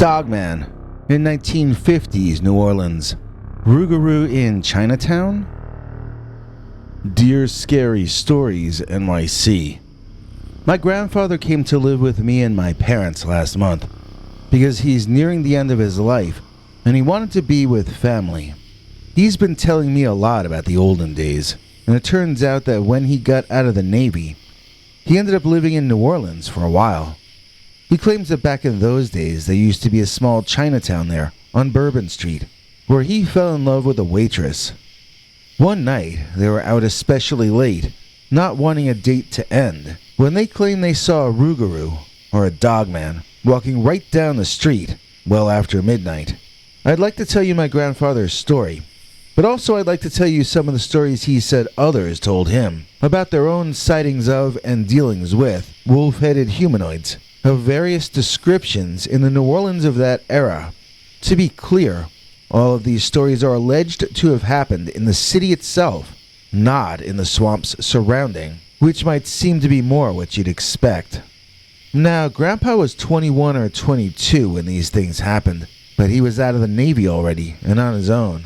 Dogman in 1950's New Orleans, Rougarous in Chinatown. Dear Scary Stories NYC. My grandfather came to live with me and my parents last month because he's nearing the end of his life and he wanted to be with family. He's been telling me a lot about the olden days, and it turns out that when he got out of the Navy, he ended up living in New Orleans for a while. He claims that back in those days there used to be a small Chinatown there on Bourbon Street, where he fell in love with a waitress. One night, they were out especially late, not wanting a date to end, when they claimed they saw a Rougarous, or a dogman, walking right down the street, well after midnight. I'd like to tell you my grandfather's story, but also I'd like to tell you some of the stories he said others told him about their own sightings of and dealings with wolf-headed humanoids of various descriptions in the New Orleans of that era. To be clear, all of these stories are alleged to have happened in the city itself, not in the swamps surrounding, which might seem to be more what you'd expect. Now, Grandpa was 21 or 22 when these things happened, but he was out of the Navy already and on his own.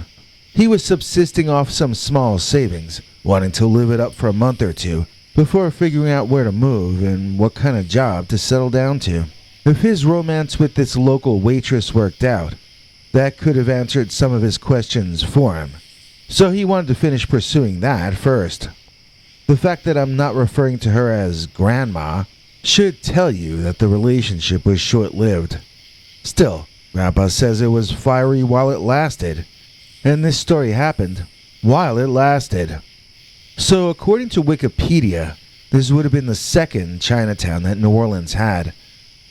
He was subsisting off some small savings, wanting to live it up for a month or two, before figuring out where to move and what kind of job to settle down to. If his romance with this local waitress worked out, that could have answered some of his questions for him. So he wanted to finish pursuing that first. The fact that I'm not referring to her as Grandma should tell you that the relationship was short-lived. Still, Grandpa says it was fiery while it lasted, and this story happened while it lasted. So according to Wikipedia, this would have been the second Chinatown that New Orleans had,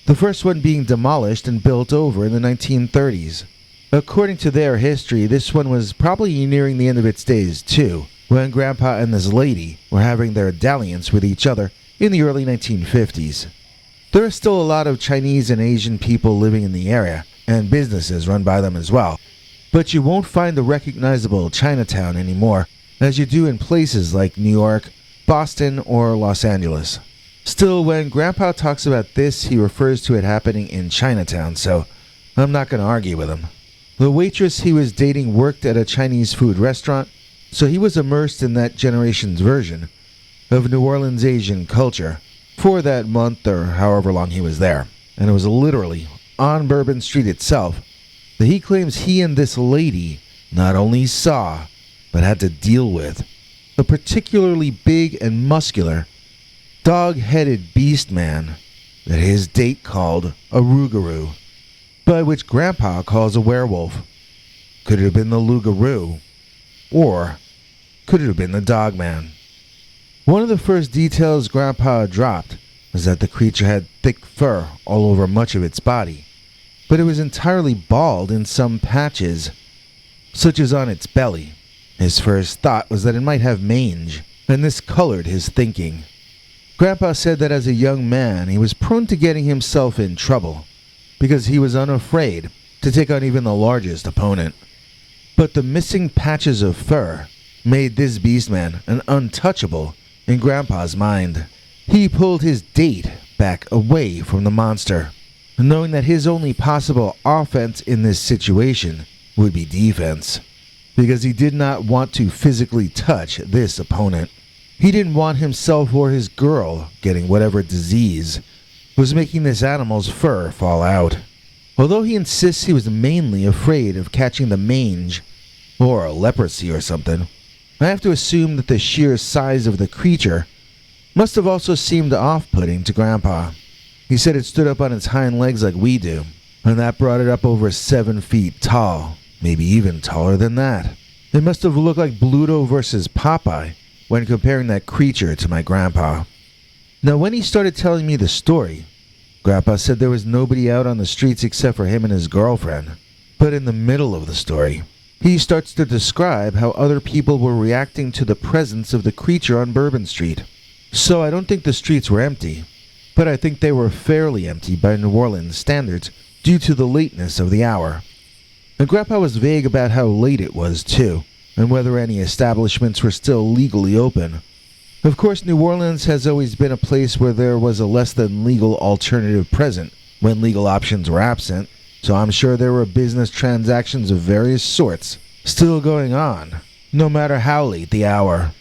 the first one being demolished and built over in the 1930s. According to their history, this one was probably nearing the end of its days too, when Grandpa and this lady were having their dalliance with each other in the early 1950s. There are still a lot of Chinese and Asian people living in the area, and businesses run by them as well, but you won't find the recognizable Chinatown anymore, as you do in places like New York, Boston, or Los Angeles. Still, when Grandpa talks about this, he refers to it happening in Chinatown, so I'm not going to argue with him. The waitress he was dating worked at a Chinese food restaurant, so he was immersed in that generation's version of New Orleans Asian culture for that month or however long he was there. And it was literally on Bourbon Street itself that he claims he and this lady not only saw, but had to deal with a particularly big and muscular, dog-headed beast man that his date called a Rougarous, but which Grandpa calls a werewolf. Could it have been the Lougarous? Or could it have been the Dogman? One of the first details Grandpa dropped was that the creature had thick fur all over much of its body, but it was entirely bald in some patches, such as on its belly. His first thought was that it might have mange, and this colored his thinking. Grandpa said that as a young man he was prone to getting himself in trouble, because he was unafraid to take on even the largest opponent. But the missing patches of fur made this beastman an untouchable in Grandpa's mind. He pulled his date back away from the monster, knowing that his only possible offense in this situation would be defense, because he did not want to physically touch this opponent. He didn't want himself or his girl getting whatever disease was making this animal's fur fall out. Although he insists he was mainly afraid of catching the mange, or leprosy or something, I have to assume that the sheer size of the creature must have also seemed off-putting to Grandpa. He said it stood up on its hind legs like we do, and that brought it up over 7 feet tall, maybe even taller than that. It must have looked like Bluto versus Popeye when comparing that creature to my grandpa. Now, when he started telling me the story, Grandpa said there was nobody out on the streets except for him and his girlfriend. But in the middle of the story, he starts to describe how other people were reacting to the presence of the creature on Bourbon Street. So I don't think the streets were empty, but I think they were fairly empty by New Orleans standards due to the lateness of the hour. And Grandpa was vague about how late it was too, and whether any establishments were still legally open. Of course, New Orleans has always been a place where there was a less than legal alternative present when legal options were absent, so I'm sure there were business transactions of various sorts still going on, no matter how late the hour.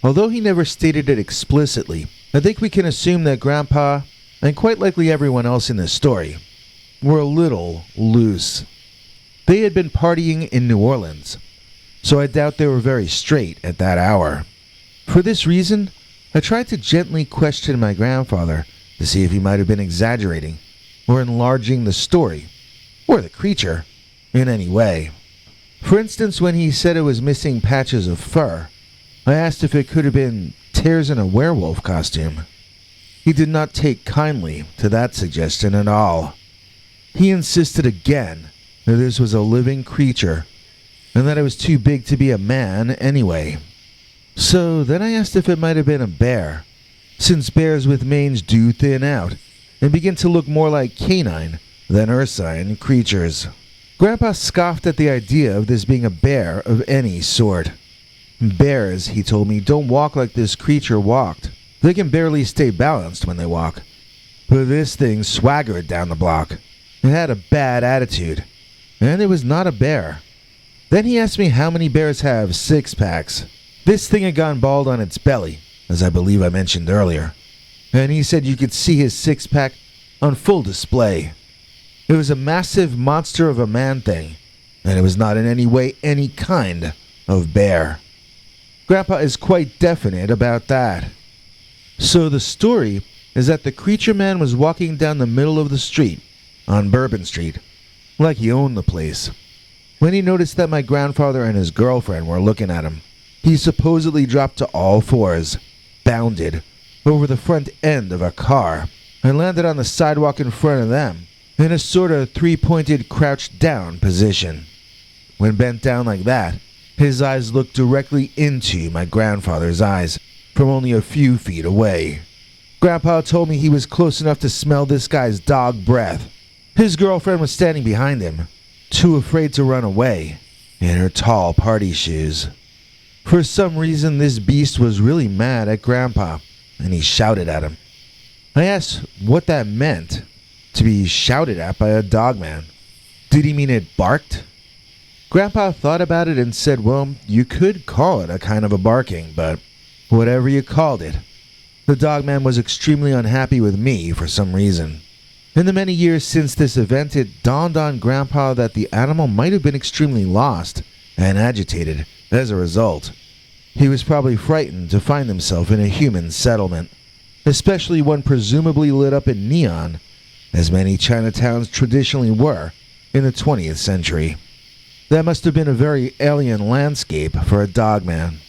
Although he never stated it explicitly, I think we can assume that Grandpa, and quite likely everyone else in this story, were a little loose. They had been partying in New Orleans, so I doubt they were very straight at that hour. For this reason, I tried to gently question my grandfather to see if he might have been exaggerating or enlarging the story, or the creature, in any way. For instance, when he said it was missing patches of fur, I asked if it could have been tears in a werewolf costume. He did not take kindly to that suggestion at all. He insisted again that this was a living creature, and that it was too big to be a man anyway. So then I asked if it might have been a bear, since bears with manes do thin out and begin to look more like canine than ursine creatures. Grandpa scoffed at the idea of this being a bear of any sort. Bears, he told me, don't walk like this creature walked. They can barely stay balanced when they walk. But this thing swaggered down the block. It had a bad attitude, and it was not a bear. Then he asked me how many bears have six-packs. This thing had gone bald on its belly, as I believe I mentioned earlier, and he said you could see his six-pack on full display. It was a massive monster of a man thing, and it was not in any way any kind of bear. Grandpa is quite definite about that. So the story is that the creature man was walking down the middle of the street, on Bourbon Street, like he owned the place, when he noticed that my grandfather and his girlfriend were looking at him. He supposedly dropped to all fours, bounded over the front end of a car, and landed on the sidewalk in front of them, in a sort of three-pointed crouched down position. When bent down like that, his eyes looked directly into my grandfather's eyes from only a few feet away. Grandpa told me he was close enough to smell this guy's dog breath. His girlfriend was standing behind him, too afraid to run away, in her tall party shoes. For some reason, this beast was really mad at Grandpa, and he shouted at him. I asked what that meant, to be shouted at by a dogman. Did he mean it barked? Grandpa thought about it and said, well, you could call it a kind of a barking, but whatever you called it. The dogman was extremely unhappy with me for some reason. In the many years since this event, it dawned on Grandpa that the animal might have been extremely lost and agitated as a result. He was probably frightened to find himself in a human settlement, especially one presumably lit up in neon, as many Chinatowns traditionally were in the 20th century. That must have been a very alien landscape for a dogman.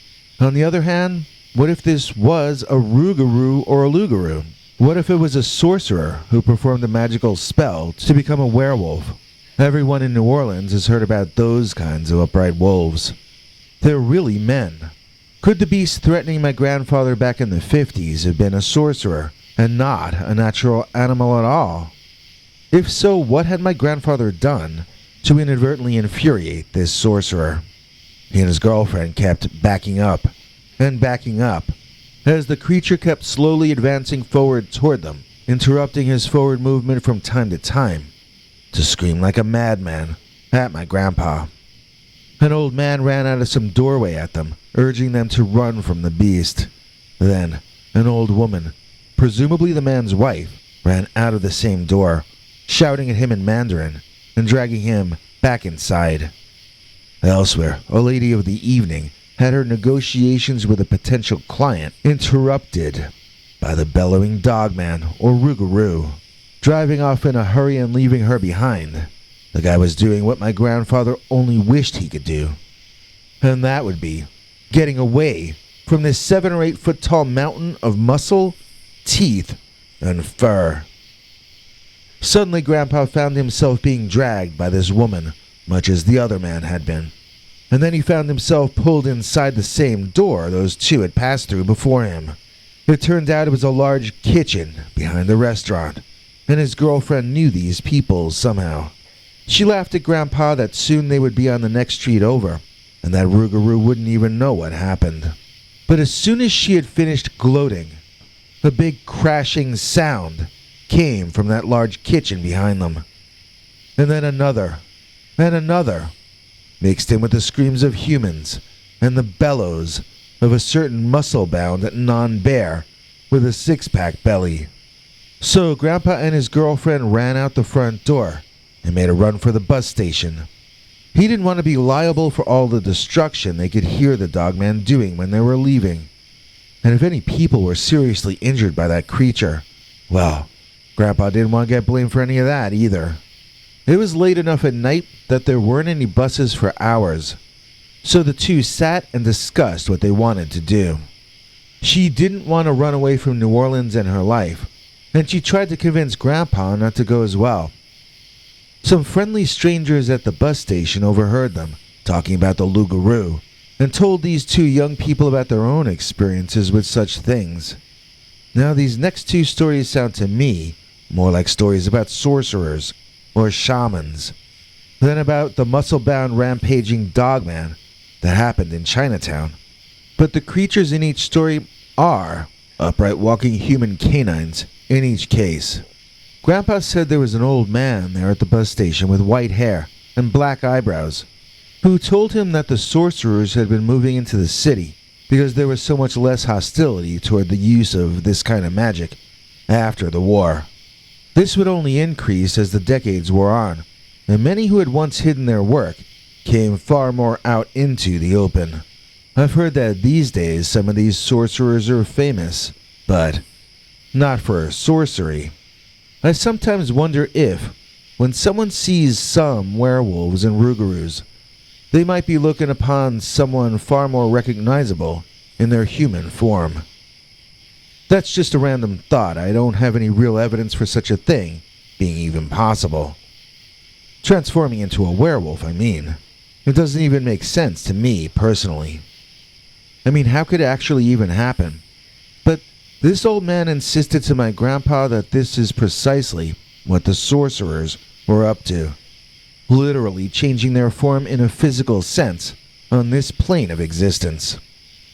On the other hand, what if this was a Rougarous or a Lougarous? What if it was a sorcerer who performed a magical spell to become a werewolf? Everyone in New Orleans has heard about those kinds of upright wolves. They're really men. Could the beast threatening my grandfather back in the 50s have been a sorcerer and not a natural animal at all? If so, what had my grandfather done to inadvertently infuriate this sorcerer? He and his girlfriend kept backing up and backing up as the creature kept slowly advancing forward toward them, interrupting his forward movement from time to time to scream like a madman at my grandpa. An old man ran out of some doorway at them, urging them to run from the beast. Then, an old woman, presumably the man's wife, ran out of the same door, shouting at him in Mandarin and dragging him back inside. Elsewhere, a lady of the evening had her negotiations with a potential client interrupted by the bellowing dogman or Rougarous, driving off in a hurry and leaving her behind. The guy was doing what my grandfather only wished he could do, and that would be getting away from this 7 or 8 foot tall mountain of muscle, teeth, and fur. Suddenly, Grandpa found himself being dragged by this woman, much as the other man had been. And then he found himself pulled inside the same door those two had passed through before him. It turned out it was a large kitchen behind the restaurant, and his girlfriend knew these people somehow. She laughed at Grandpa that soon they would be on the next street over, and that Rougarous wouldn't even know what happened. But as soon as she had finished gloating, a big crashing sound came from that large kitchen behind them. and then another, and another, mixed in with the screams of humans and the bellows of a certain muscle-bound non-bear with a six-pack belly. So Grandpa and his girlfriend ran out the front door and made a run for the bus station. He didn't want to be liable for all the destruction they could hear the Dogman doing when they were leaving. And if any people were seriously injured by that creature, well, Grandpa didn't want to get blamed for any of that either. It was late enough at night that there weren't any buses for hours, so the two sat and discussed what they wanted to do. She didn't want to run away from New Orleans and her life, and she tried to convince Grandpa not to go as well. Some friendly strangers at the bus station overheard them talking about the Lougarous and told these two young people about their own experiences with such things. Now these next two stories sound to me more like stories about sorcerers or shamans than about the muscle-bound rampaging Dogman that happened in Chinatown. But the creatures in each story are upright walking human canines in each case. Grandpa said there was an old man there at the bus station with white hair and black eyebrows who told him that the sorcerers had been moving into the city because there was so much less hostility toward the use of this kind of magic after the war. This would only increase as the decades wore on, and many who had once hidden their work came far more out into the open. I've heard that these days some of these sorcerers are famous, but not for sorcery. I sometimes wonder if, when someone sees some werewolves and rougarous, they might be looking upon someone far more recognizable in their human form. That's just a random thought. I don't have any real evidence for such a thing being even possible. Transforming into a werewolf, I mean. It doesn't even make sense to me, personally. I mean, how could it actually even happen? But this old man insisted to my grandpa that this is precisely what the sorcerers were up to. Literally changing their form in a physical sense on this plane of existence.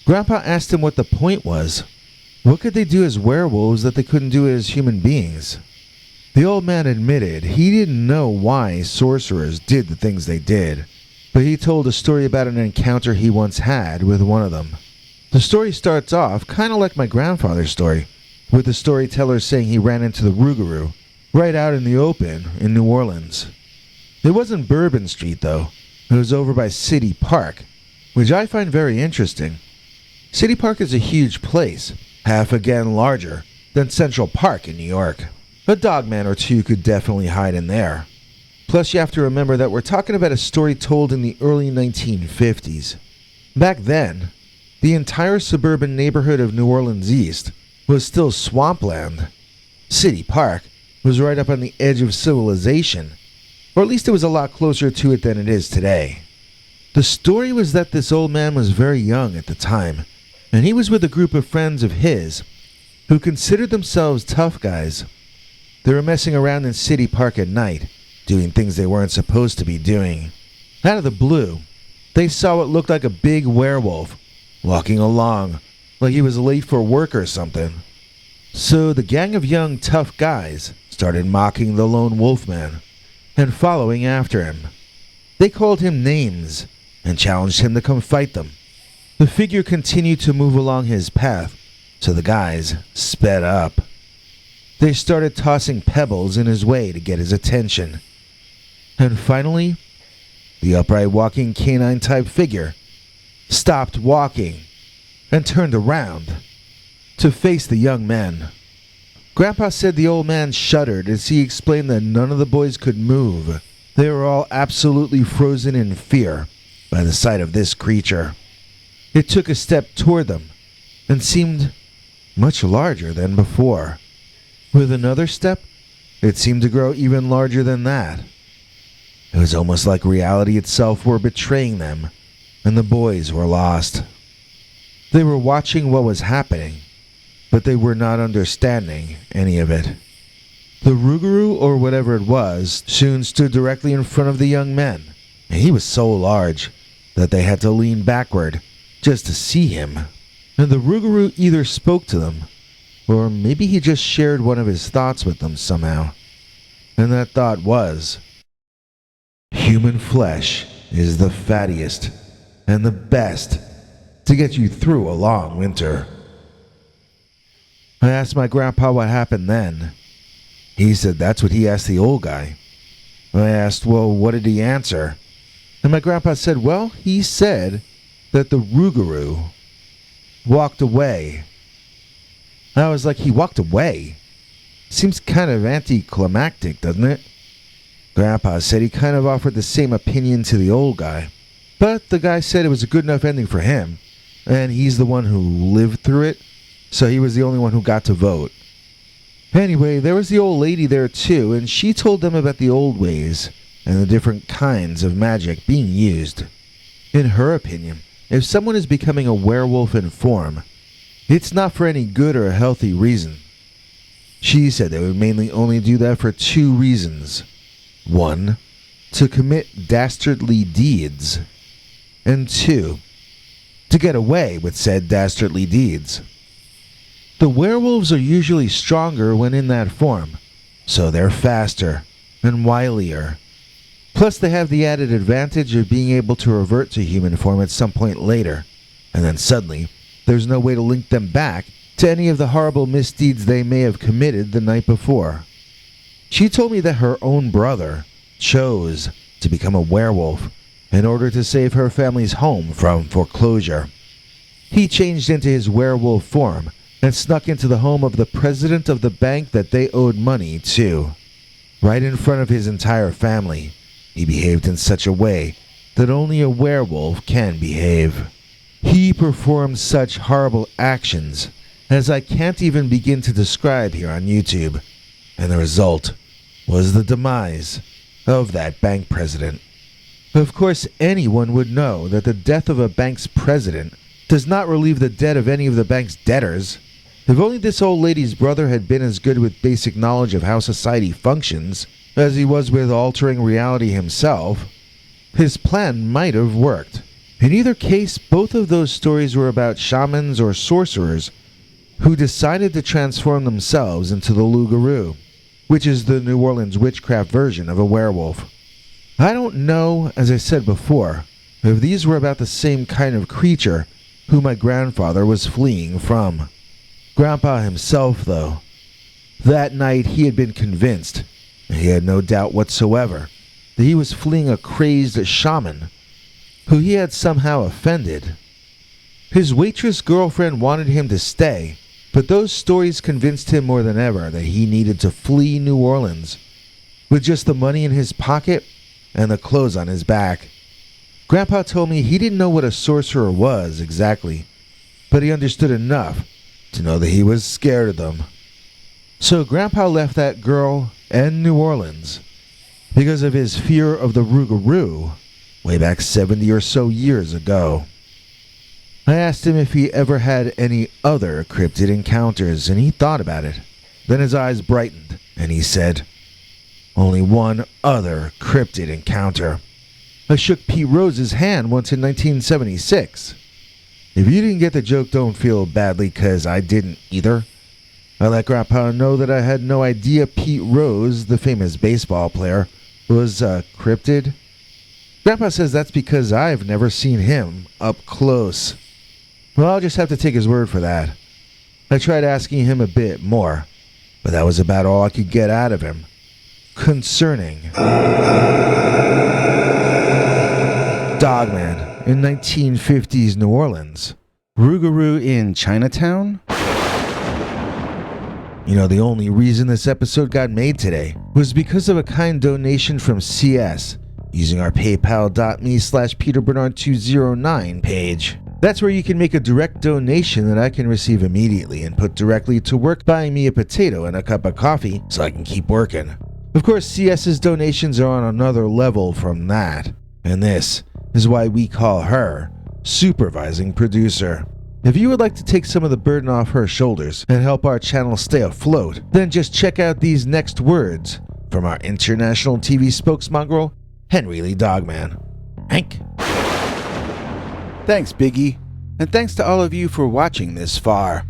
Grandpa asked him what the point was. What could they do as werewolves that they couldn't do as human beings? The old man admitted he didn't know why sorcerers did the things they did, but he told a story about an encounter he once had with one of them. The story starts off kind of like my grandfather's story, with the storyteller saying he ran into the Rougarous right out in the open in New Orleans. It wasn't Bourbon Street, though. It was over by City Park, which I find very interesting. City Park is a huge place, half again larger than Central Park in New York. A Dogman or two could definitely hide in there. Plus, you have to remember that we're talking about a story told in the early 1950s. Back then, the entire suburban neighborhood of New Orleans East was still swampland. City Park was right up on the edge of civilization, or at least it was a lot closer to it than it is today. The story was that this old man was very young at the time, and he was with a group of friends of his who considered themselves tough guys. They were messing around in City Park at night, doing things they weren't supposed to be doing. Out of the blue, they saw what looked like a big werewolf walking along like he was late for work or something. So the gang of young tough guys started mocking the lone wolfman and following after him. They called him names and challenged him to come fight them. The figure continued to move along his path, so the guys sped up. They started tossing pebbles in his way to get his attention. And finally, the upright walking canine-type figure stopped walking and turned around to face the young men. Grandpa said the old man shuddered as he explained that none of the boys could move. They were all absolutely frozen in fear by the sight of this creature. It took a step toward them and seemed much larger than before. With another step, it seemed to grow even larger than that. It was almost like reality itself were betraying them, and the boys were lost. They were watching what was happening, but they were not understanding any of it. The Rougarous, or whatever it was, soon stood directly in front of the young men, and he was so large that they had to lean backward just to see him. And the Rougarous either spoke to them, or maybe he just shared one of his thoughts with them somehow. And that thought was, Human flesh is the fattiest and the best to get you through a long winter. I asked my grandpa what happened then. He said that's what he asked the old guy. I asked, well, what did he answer? And my grandpa said, well, he said that the Rougarous walked away. I was like, he walked away? Seems kind of anticlimactic, doesn't it? Grandpa said he kind of offered the same opinion to the old guy, but the guy said it was a good enough ending for him, and he's the one who lived through it, so he was the only one who got to vote. Anyway, there was the old lady there too, and she told them about the old ways and the different kinds of magic being used. In her opinion, if someone is becoming a werewolf in form, it's not for any good or healthy reason. She said they would mainly only do that for two reasons. One, to commit dastardly deeds, and two, to get away with said dastardly deeds. The werewolves are usually stronger when in that form, so they're faster and wilier. Plus they have the added advantage of being able to revert to human form at some point later, and then suddenly there's no way to link them back to any of the horrible misdeeds they may have committed the night before. She told me that her own brother chose to become a werewolf in order to save her family's home from foreclosure. He changed into his werewolf form and snuck into the home of the president of the bank that they owed money to. Right in front of his entire family, he behaved in such a way that only a werewolf can behave. He performed such horrible actions as I can't even begin to describe here on YouTube, and the result was the demise of that bank president. Of course, anyone would know that the death of a bank's president does not relieve the debt of any of the bank's debtors. If only this old lady's brother had been as good with basic knowledge of how society functions as he was with altering reality himself, his plan might have worked. In either case, both of those stories were about shamans or sorcerers who decided to transform themselves into the Rougarous, which is the New Orleans witchcraft version of a werewolf. I don't know, as I said before, if these were about the same kind of creature who my grandfather was fleeing from. Grandpa himself, though, that night he had been convinced, and he had no doubt whatsoever, that he was fleeing a crazed shaman who he had somehow offended. His waitress girlfriend wanted him to stay, but those stories convinced him more than ever that he needed to flee New Orleans with just the money in his pocket and the clothes on his back. Grandpa told me he didn't know what a sorcerer was exactly, but he understood enough to know that he was scared of them. So Grandpa left that girl and New Orleans because of his fear of the Rougarous way back 70 or so years ago. I asked him if he ever had any other cryptid encounters, and he thought about it. Then his eyes brightened, and he said, only one other cryptid encounter. I shook Pete Rose's hand once in 1976. If you didn't get the joke, don't feel badly, 'cause I didn't either. I let Grandpa know that I had no idea Pete Rose, the famous baseball player, was a cryptid. Grandpa says that's because I've never seen him up close. Well, I'll just have to take his word for that. I tried asking him a bit more, but that was about all I could get out of him concerning Dogman in 1950s New Orleans. Rougarous in Chinatown? You know, the only reason this episode got made today was because of a kind donation from CS using our paypal.me/PeterBernard209 page. That's where you can make a direct donation that I can receive immediately and put directly to work buying me a potato and a cup of coffee so I can keep working. Of course, CS's donations are on another level from that, and this is why we call her Supervising Producer. If you would like to take some of the burden off her shoulders and help our channel stay afloat, then just check out these next words from our international TV spokesmongrel, Henry Lee Dogman. Hank. Thanks, Biggie, and thanks to all of you for watching this far.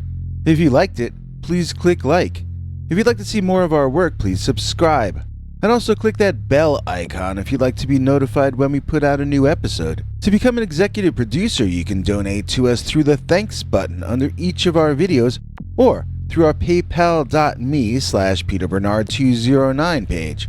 If you liked it, please click like. If you'd like to see more of our work, please subscribe. And also click that bell icon if you'd like to be notified when we put out a new episode. To become an executive producer, you can donate to us through the thanks button under each of our videos or through our paypal.me/PeterBernard209 page.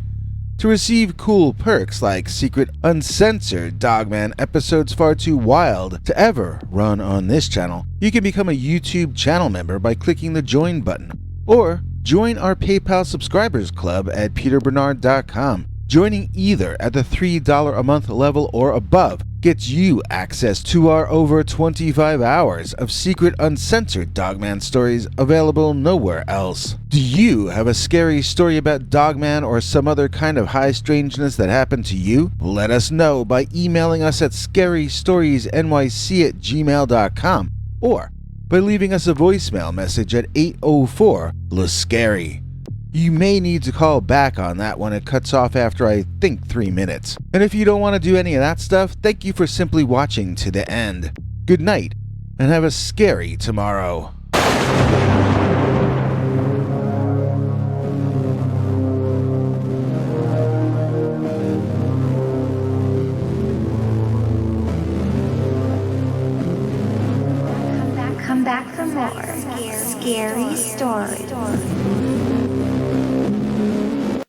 To receive cool perks like secret uncensored Dogman episodes far too wild to ever run on this channel, you can become a YouTube channel member by clicking the join button, or join our PayPal subscribers club at peterbernard.com. Joining either at the $3 a month level or above gets you access to our over 25 hours of secret uncensored Dogman stories available nowhere else. Do you have a scary story about Dogman or some other kind of high strangeness that happened to you? Let us know by emailing us at scarystoriesnyc@gmail.com or by leaving us a voicemail message at 804-LA-SCARY. You may need to call back on that one. It cuts off after, I think, 3 minutes. And if you don't want to do any of that stuff, thank you for simply watching to the end. Good night, and have a scary tomorrow. Come back for more scary stories.